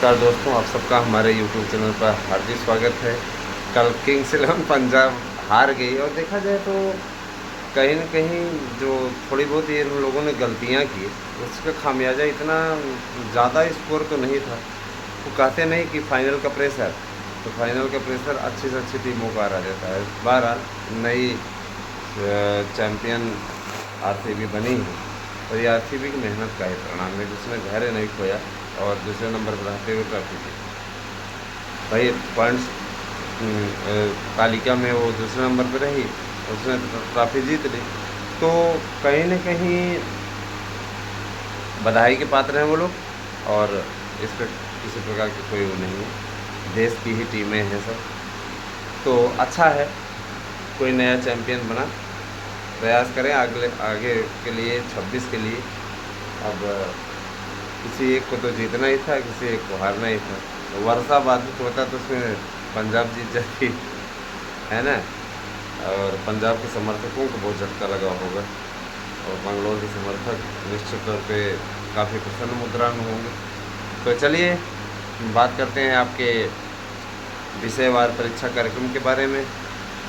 नमस्कार दोस्तों, आप सबका हमारे YouTube चैनल पर हार्दिक स्वागत है। कल किंग्स इलेवन पंजाब हार गई और देखा जाए तो कहीं न कहीं जो थोड़ी बहुत ये उन लोगों ने गलतियाँ की, उसका खामियाजा इतना ज़्यादा स्कोर तो नहीं था। वो कहते नहीं कि फाइनल का प्रेशर, तो फाइनल का प्रेशर अच्छी से अच्छी टीमों को आ जाता है। बहरहाल नई चैम्पियन आरसीबी बनी है और ये आरसीबी की मेहनत का ही परिणाम है, जिसने धैर्य नहीं खोया और दूसरे नंबर पर रहते हुए ट्रॉफी जीती। भाई पॉइंट्स तालिका में वो दूसरे नंबर पर रही, उसने ट्रॉफी जीत ली, तो कहीं न कहीं बधाई के पात्र हैं वो लोग। और इस पर किसी प्रकार की कोई वो नहीं है, देश की ही टीमें हैं सब, तो अच्छा है कोई नया चैम्पियन बना। प्रयास करें आगे के लिए 26 के लिए। अब किसी एक को तो जीतना ही था, किसी एक को हारना ही था। तो वर्षा बाधित होता तो उसमें पंजाब जीत जाती, है ना। और पंजाब के समर्थकों को बहुत झटका लगा होगा और बंगलोर के समर्थक निश्चित तौर पे काफ़ी प्रसन्न मुद्रा में होंगे। तो चलिए बात करते हैं आपके विषयवार परीक्षा कार्यक्रम के बारे में।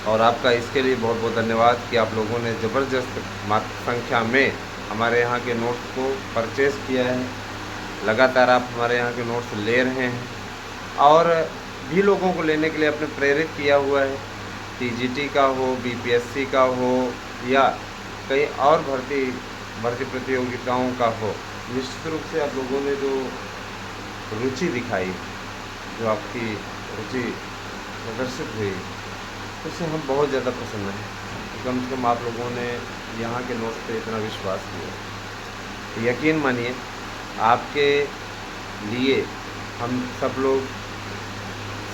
और आपका इसके लिए बहुत बहुत धन्यवाद कि आप लोगों ने ज़बरदस्त मात्रा संख्या में हमारे यहाँ के नोट्स को परचेज़ किया है। लगातार आप हमारे यहाँ के नोट्स ले रहे हैं और भी लोगों को लेने के लिए आपने प्रेरित किया हुआ है। टीजीटी का हो, बीपीएससी का हो या कई और भर्ती प्रतियोगिताओं का हो, निश्चित रूप से आप लोगों ने जो रुचि दिखाई, जो आपकी रुचि प्रदर्शित हुई, उससे हम बहुत ज़्यादा प्रसन्न हैं कि कम से कम आप लोगों ने यहाँ के नोट्स पे इतना विश्वास किया। यकीन मानिए आपके लिए हम सब लोग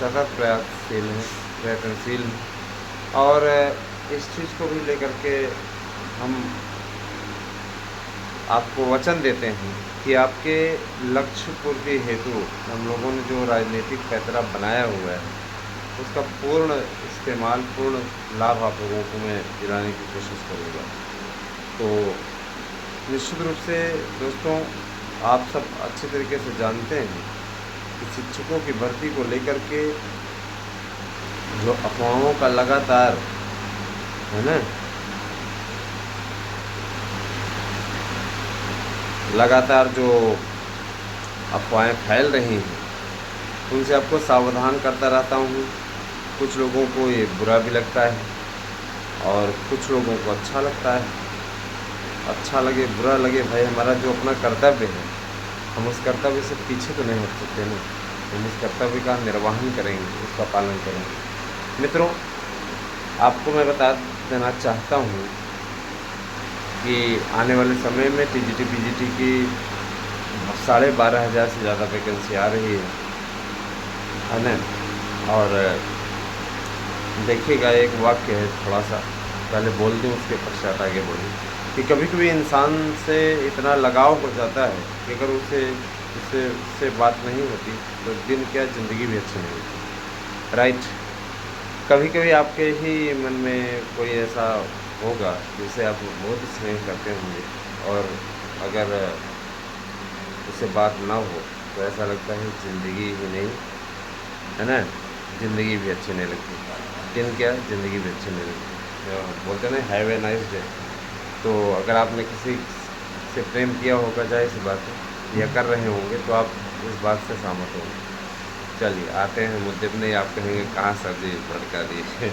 सतत प्रयासशील हैं, प्रयत्नशील हैं और इस चीज़ को भी लेकर के हम आपको वचन देते हैं कि आपके लक्ष्य पूर्ति हेतु हम लोगों ने जो राजनीतिक पैतरा बनाया हुआ है, उसका पूर्ण इस्तेमाल, पूर्ण लाभ आप लोगों को मैं दिलाने की कोशिश करूँगा। तो निश्चित रूप से दोस्तों, आप सब अच्छे तरीके से जानते हैं कि शिक्षकों की भर्ती को लेकर के जो अफवाहों का लगातार, है ना, लगातार जो अफवाहें फैल रही हैं, उनसे आपको सावधान करता रहता हूँ। कुछ लोगों को ये बुरा भी लगता है और कुछ लोगों को अच्छा लगता है। अच्छा लगे बुरा लगे, भाई हमारा जो अपना कर्तव्य है, हम उस कर्तव्य से पीछे तो नहीं हट सकते ना। हम उस कर्तव्य का निर्वहन करेंगे, उसका पालन करेंगे। मित्रों, आपको मैं बता देना चाहता हूँ कि आने वाले समय में टीजीटी पीजीटी की 12,500 से ज़्यादा वैकेंसी आ रही है ना। और देखिएगा, एक वाक्य है, थोड़ा सा पहले बोल दूँ उसके पश्चात आगे बढ़ूँ, कि कभी कभी इंसान से इतना लगाव हो जाता है कि अगर उससे बात नहीं होती तो दिन क्या ज़िंदगी भी अच्छी नहीं होती, राइट। कभी कभी आपके ही मन में कोई ऐसा होगा जिसे आप बहुत स्नेह करते होंगे और अगर उससे बात ना हो तो ऐसा लगता है ज़िंदगी ही नहीं, है ना, ज़िंदगी भी अच्छी नहीं लगती। दिन क्या ज़िंदगी भी अच्छी नहीं लगती। बोलते ना, हैव ए नाइस डे। तो अगर आपने किसी से प्रेम किया होगा, जाहिर सी बात है, या कर रहे होंगे, तो आप इस बात से सहमत होंगे। चलिए आते हैं मुद्दे पर। नहीं, आप कहेंगे कहाँ सर जी भड़का दिए।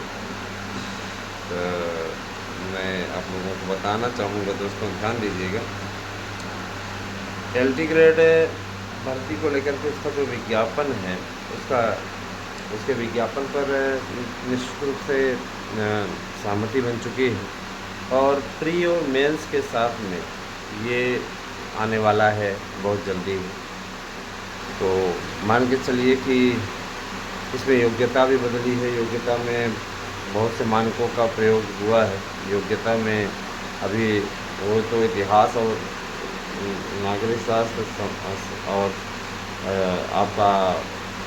तो मैं आप लोगों को बताना चाहूँगा दोस्तों, ध्यान दीजिएगा। एलटी ग्रेड भर्ती को लेकर के उसका जो विज्ञापन है, उसके विज्ञापन पर निश्चित रूप से सहमति बन चुकी है और प्री और मेंस के साथ में ये आने वाला है बहुत जल्दी। तो मान के चलिए कि इसमें योग्यता भी बदली है। योग्यता में बहुत से मानकों का प्रयोग हुआ है। योग्यता में अभी वो तो इतिहास और नागरिक शास्त्र और आपका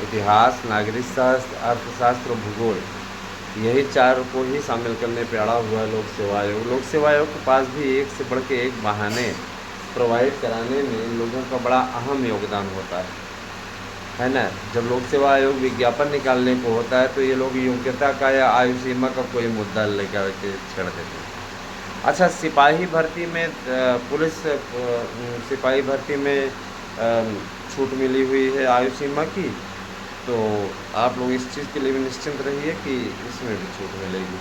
इतिहास, नागरिक शास्त्र, अर्थशास्त्र और भूगोल, यही 4 को ही शामिल करने पे अड़ा हुआ है लोक सेवा आयोग। लोक सेवा आयोग के पास भी एक से बढ़ के एक बहाने प्रोवाइड कराने में लोगों का बड़ा अहम योगदान होता है ना। जब लोक सेवा आयोग विज्ञापन निकालने को होता है तो ये लोग योग्यता का या आयु सीमा का कोई मुद्दा लेकर के छेड़ देते हैं। अच्छा, सिपाही भर्ती में पुलिस सिपाही भर्ती में छूट मिली हुई है आयु सीमा की, तो आप लोग इस चीज़ के लिए भी निश्चिंत रहिए कि इसमें भी छूट मिलेगी।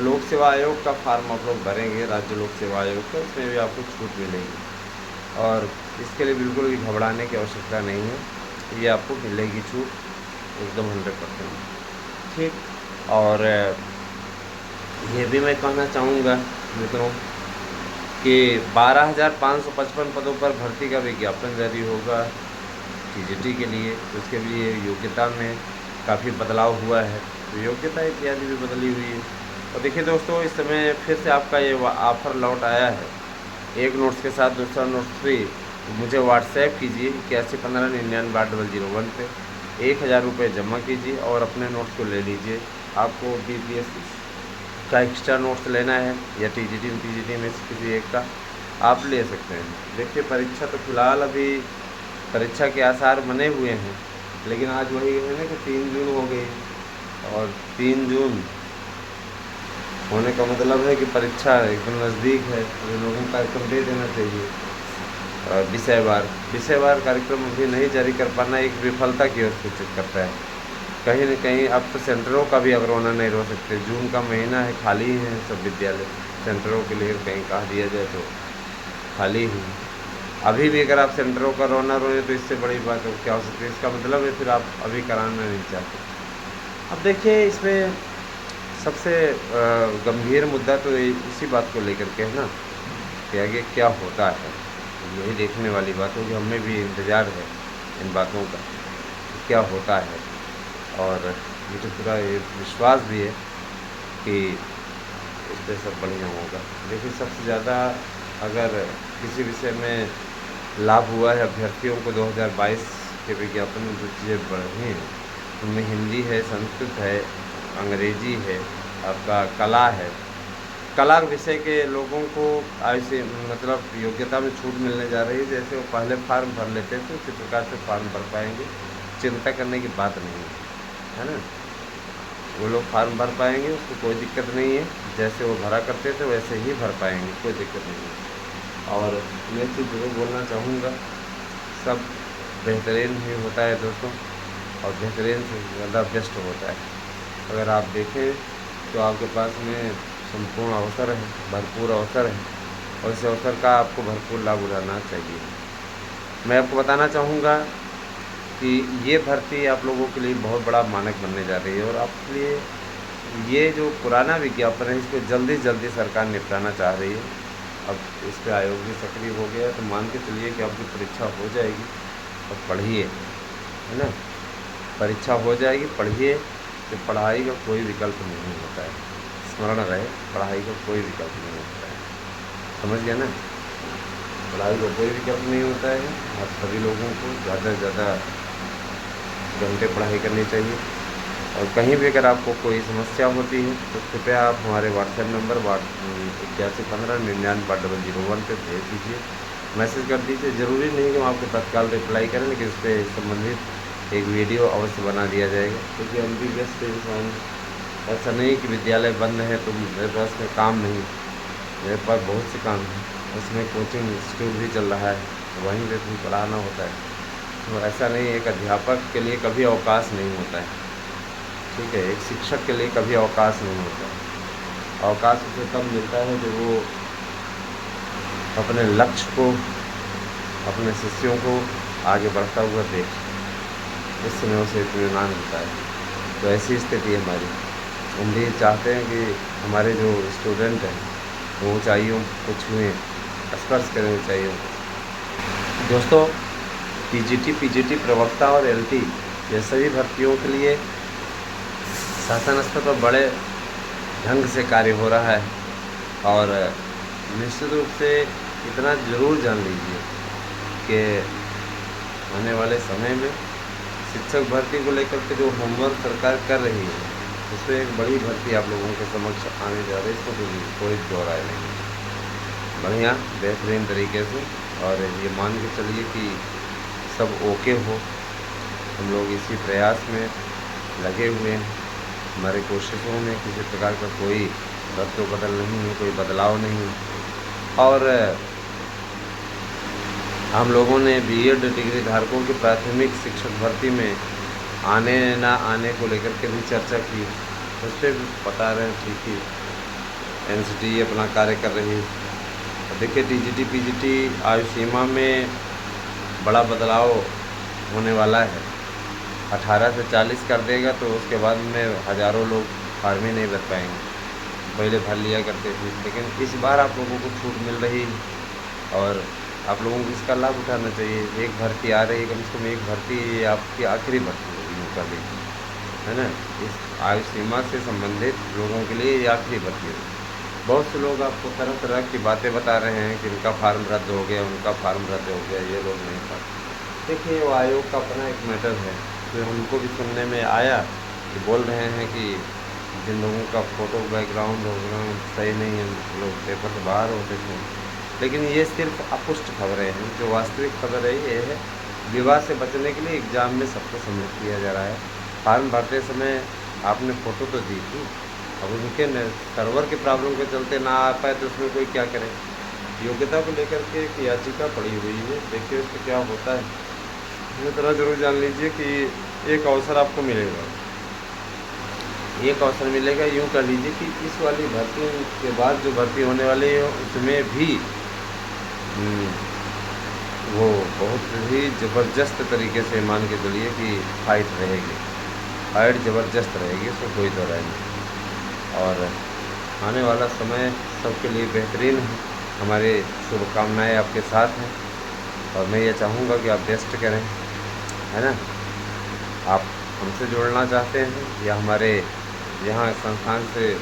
लोक सेवा आयोग का फॉर्म आप लोग भरेंगे, राज्य लोक सेवा आयोग का, इसमें भी आपको छूट मिलेगी और इसके लिए बिल्कुल भी घबराने की आवश्यकता नहीं है, ये आपको मिलेगी छूट एकदम 100%। ठीक। और ये भी मैं कहना चाहूँगा मित्रों कि 12,555 पदों पर भर्ती का विज्ञापन जारी होगा टीजीटी के लिए। उसके लिए योग्यता में काफ़ी बदलाव हुआ है, तो योग्यता इत्यादि भी बदली हुई है। और देखिए दोस्तों, इस समय फिर से आपका ये ऑफ़र लौट आया है, एक नोट्स के साथ दूसरा नोट्स फ्री। तो मुझे व्हाट्सएप कीजिए 8115998001 पे 1000 रुपये जमा कीजिए और अपने नोट्स को ले लीजिए। आपको बीपीएससी का एक्स्ट्रा नोट्स लेना है या टीजीटी में से किसी एक का आप ले सकते हैं। देखिए, परीक्षा तो फ़िलहाल अभी परीक्षा के आसार बने हुए हैं, लेकिन आज वही है ना कि 3 जून हो गई और 3 जून होने का मतलब है कि परीक्षा एकदम नज़दीक है, तो लोगों को कार्यक्रम दे देना चाहिए। विषयवार कार्यक्रम अभी नहीं जारी कर पाना एक विफलता की ओर सूचित करता है। कहीं न कहीं अब तो सेंटरों का भी अब रोना नहीं रो सकते। जून का महीना है, खाली हैं सब विद्यालय, सेंटरों के लिए कहीं कहा दिया जाए तो खाली ही। अभी भी अगर आप सेंटरों का रोना रोए तो इससे बड़ी बात क्या हो सकती है? इसका मतलब है फिर आप अभी कराना नहीं चाहते। अब देखिए, इसमें सबसे गंभीर मुद्दा तो इसी बात को लेकर के है ना कि आगे क्या होता है। यही देखने वाली बात है कि हमें भी इंतज़ार है इन बातों का कि क्या होता है। और मुझे पूरा ये विश्वास भी है कि इस पर सब बढ़िया होगा। देखिए, सबसे ज़्यादा अगर किसी विषय में लाभ हुआ है अभ्यर्थियों को 2022 के विज्ञापन में जो चीज़ें बढ़ी हैं उनमें हिंदी है, संस्कृत है, अंग्रेजी है, आपका कला है। कला विषय के लोगों को ऐसे मतलब योग्यता में छूट मिलने जा रही है। जैसे वो पहले फार्म भर लेते थे उसी प्रकार से फार्म भर पाएंगे, चिंता करने की बात नहीं है ना। वो लोग फार्म भर पाएंगे, उसको कोई दिक्कत नहीं है। जैसे वो भरा करते थे वैसे ही भर पाएंगे, कोई दिक्कत नहीं है। और मैं चीज़ जरूर बोलना चाहूँगा, सब बेहतरीन ही होता है दोस्तों, और बेहतरीन से ज़्यादा बेस्ट होता है। अगर आप देखें तो आपके पास में संपूर्ण अवसर है, भरपूर अवसर है, और इस अवसर का आपको भरपूर लाभ उठाना चाहिए। मैं आपको बताना चाहूँगा कि ये भर्ती आप लोगों के लिए बहुत बड़ा मानक बनने जा रही है, और आपके लिए ये जो पुराना विज्ञापन है इसको जल्दी से जल्दी सरकार निपटाना चाह रही है। अब इस पर आयोग भी सक्रिय हो गया है, तो मान के चलिए कि आपकी परीक्षा हो जाएगी। और पढ़िए, है ना, परीक्षा हो जाएगी, पढ़िए। कि पढ़ाई का कोई विकल्प नहीं होता है, स्मरण रहे, पढ़ाई का कोई विकल्प नहीं होता है। समझ गया ना, पढ़ाई का कोई विकल्प नहीं होता है। आप सभी लोगों को ज़्यादा से ज़्यादा घंटे पढ़ाई करनी चाहिए। और कहीं भी अगर आपको कोई समस्या होती है तो कृपया आप हमारे व्हाट्सएप नंबर 8115998001 पे भेज दीजिए, मैसेज कर दीजिए। ज़रूरी नहीं कि हम आपको तत्काल रिप्लाई करें, लेकिन इस पर संबंधित एक वीडियो अवश्य बना दिया जाएगा, क्योंकि हम भी व्यस्त इंसान। ऐसा नहीं कि विद्यालय बंद है तो मेरे पास में काम नहीं, मेरे पास बहुत से काम हैं। उसमें कोचिंग इंस्टीट्यूट भी चल रहा है, तो वहीं पर भी पढ़ाना होता है। तो ऐसा नहीं, एक अध्यापक के लिए कभी अवकाश नहीं होता है, ठीक है। एक शिक्षक के लिए कभी अवकाश नहीं होता है। अवकाश उसे तब मिलता है जब वो अपने लक्ष्य को, अपने शिष्यों को आगे बढ़ता हुआ देखे, उस समय उसे इत्मीनान मिलता है। तो ऐसी स्थिति है हमारी। हम भी चाहते हैं कि हमारे जो स्टूडेंट हैं वो ऊँचाइयों को छुएँ, स्पर्श करें ऊँचाइयों को। दोस्तों, पीजीटी प्रवक्ता और एलटी ये सभी भर्तियों के लिए शासन स्तर पर बड़े ढंग से कार्य हो रहा है। और निश्चित रूप से इतना ज़रूर जान लीजिए कि आने वाले समय में शिक्षक भर्ती को लेकर के जो होमवर्क सरकार कर रही है उसमें एक बड़ी भर्ती आप लोगों के समक्ष आने जा रही है। इसको कोई दो राय नहीं, बढ़िया बेहतरीन तरीके से। और ये मान के चलिए कि सब ओके हो, हम लोग इसी प्रयास में लगे हुए हैं। हमारी कोशिशों में किसी प्रकार का कोई रद्द बदल नहीं है, कोई बदलाव नहीं है। और हम लोगों ने बीएड डिग्री धारकों की प्राथमिक शिक्षक भर्ती में आने ना आने को लेकर के भी चर्चा की। उस पर भी बता रहे हैं ठीक ही एनसीटी अपना कार्य कर रही है। देखिए टीजीटी पीजीटी आयु सीमा में बड़ा बदलाव होने वाला है। 18 से 40 कर देगा तो उसके बाद में हज़ारों लोग फार्म ही नहीं भर पाएंगे। पहले भर लिया करते थे, लेकिन इस बार आप लोगों को छूट मिल रही है और आप लोगों को इसका लाभ उठाना चाहिए। एक भर्ती आ रही है, कम से कम एक भर्ती आपकी आखिरी भर्ती होगी, यूँ कर लीजिए, है ना। इस आयु सीमा से संबंधित लोगों के लिए ये आखिरी भर्ती होगी। बहुत से लोग आपको तरह तरह की बातें बता रहे हैं कि इनका फार्म रद्द हो गया, उनका फार्म रद्द हो गया, ये लोग नहीं पाते। देखिए वो आयोग का अपना एक मैटर है। तो हमको भी सुनने में आया कि बोल रहे हैं कि जिन लोगों का फ़ोटो बैकग्राउंड सही नहीं है, लोग पेपर से बाहर होते थे। लेकिन ये सिर्फ अपुष्ट खबरें हैं। जो वास्तविक खबर है ये है, विवाद से बचने के लिए एग्ज़ाम में सबको सम्मिलित किया जा रहा है। फार्म भरते समय आपने फ़ोटो तो दी थी, अब उनके सर्वर के प्रॉब्लम के चलते ना आ पाए तो उसमें कोई क्या करे। योग्यता को लेकर के एक याचिका पड़ी हुई है, देखिए उस पर क्या होता है। ये तरह ज़रूर जान लीजिए कि एक अवसर आपको मिलेगा, एक अवसर मिलेगा। यूँ कर लीजिए कि इस वाली भर्ती के बाद जो भर्ती होने वाली है उसमें भी वो बहुत ही ज़बरदस्त तरीके से मान के चलिए कि फाइट रहेगी, फाइट ज़बरदस्त रहेगी, इसमें कोई दो राय नहीं। और आने वाला समय सबके लिए बेहतरीन है। हमारी शुभकामनाएँ आपके साथ हैं और मैं ये चाहूँगा कि आप बेस्ट करें, है ना। आप हमसे जुड़ना चाहते हैं या हमारे यहाँ संस्थान से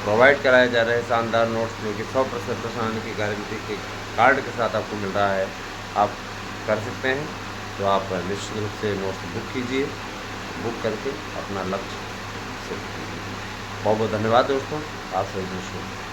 प्रोवाइड कराए जा रहे शानदार नोट्स जो कि 100% प्रसारण की गारंटी के कार्ड के साथ आपको मिल रहा है, आप कर सकते हैं। तो आप निश्चित रूप से नोट्स बुक कीजिए, बुक करके अपना लक्ष्य सेट कीजिए। बहुत बहुत धन्यवाद दोस्तों, आप सभी दोस्तों।